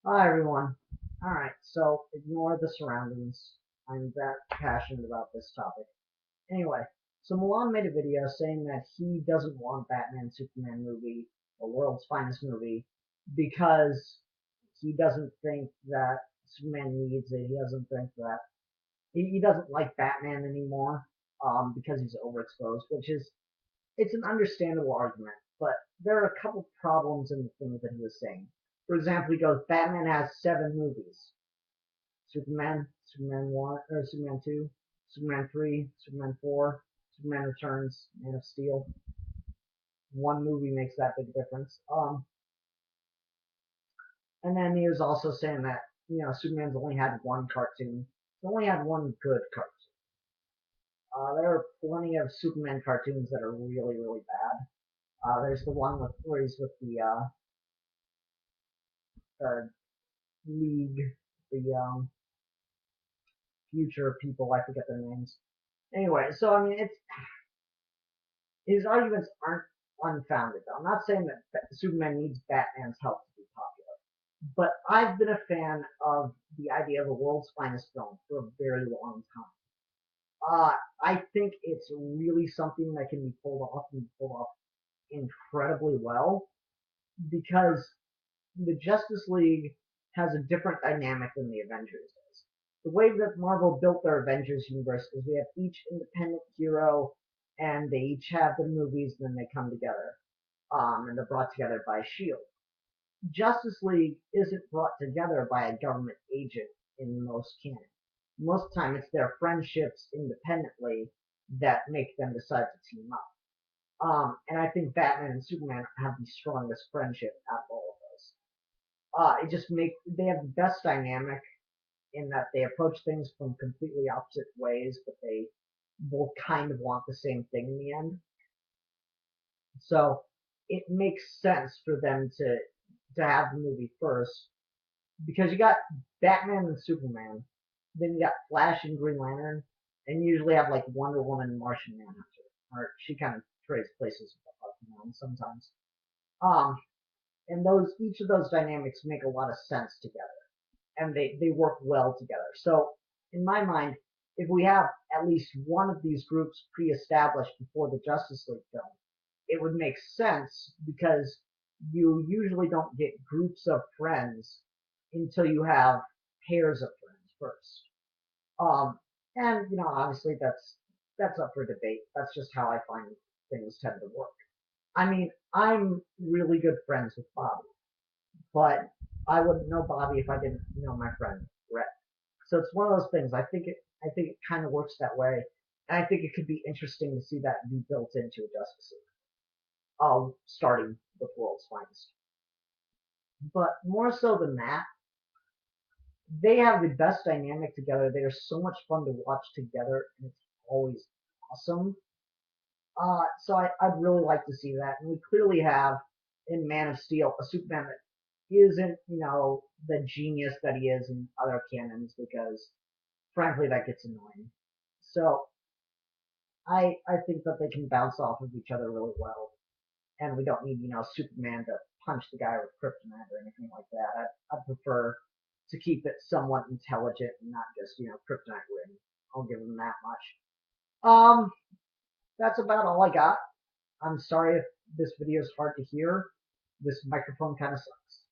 Hi everyone. Alright, so ignore the surroundings. I'm that passionate about this topic. Anyway, so Milan made a video saying that he doesn't want Batman Superman movie, the world's finest movie, because he doesn't think that Superman needs it. He doesn't think that he doesn't like Batman anymore, because he's overexposed, which is it's an understandable argument, but there are a couple problems in the things that he was saying. For example, he goes, Batman has 7 movies. Superman, Superman 1, or Superman 2, Superman 3, Superman 4, Superman Returns, Man of Steel. One movie makes that big difference. And then he was also saying that, Superman's only had one cartoon. He only had one good cartoon. There are plenty of Superman cartoons that are really, really bad. There's the one where he's with the league, the future people. I forget their names. Anyway, so I mean, it's his arguments aren't unfounded. Though. I'm not saying that Superman needs Batman's help to be popular, but I've been a fan of the idea of a world's finest film for a very long time. I think it's really something that can be pulled off and pulled off incredibly well because the Justice League has a different dynamic than the Avengers does. The way that Marvel built their Avengers universe is we have each independent hero, and they each have the movies, and then they come together, and they're brought together by Shield. Justice League isn't brought together by a government agent in most canon. Most of the time, it's their friendships independently that make them decide to team up. And I think Batman and Superman have the strongest friendship out of all of those. It just makes they have the best dynamic in that they approach things from completely opposite ways, but they both kind of want the same thing in the end. So it makes sense for them to have the movie first because you got Batman and Superman, then you got Flash and Green Lantern, and you usually have like Wonder Woman and Martian Manhunter, or she kind of trades places with Aquaman sometimes. Um, and those each of those dynamics make a lot of sense together, and they work well together. So in my mind, if we have at least one of these groups pre-established before the Justice League film, it would make sense because you usually don't get groups of friends until you have pairs of friends first. Um, and obviously that's up for debate. That's just how I find things tend to work. I mean, I'm really good friends with Bobby, but I wouldn't know Bobby if I didn't know my friend Rhett. So it's one of those things. I think it kind of works that way, and I think it could be interesting to see that be built into a Justice League, starting with World's Finest. But more so than that, they have the best dynamic together. They are so much fun to watch together, and it's always awesome. So I'd really like to see that. And we clearly have in Man of Steel a Superman that isn't, the genius that he is in other canons because, frankly, that gets annoying. So I think that they can bounce off of each other really well, and we don't need, Superman to punch the guy with kryptonite or anything like that. I'd prefer to keep it somewhat intelligent and not just, kryptonite ring. I'll give them that much. Um, that's about all I got. I'm sorry if this video is hard to hear. This microphone kind of sucks.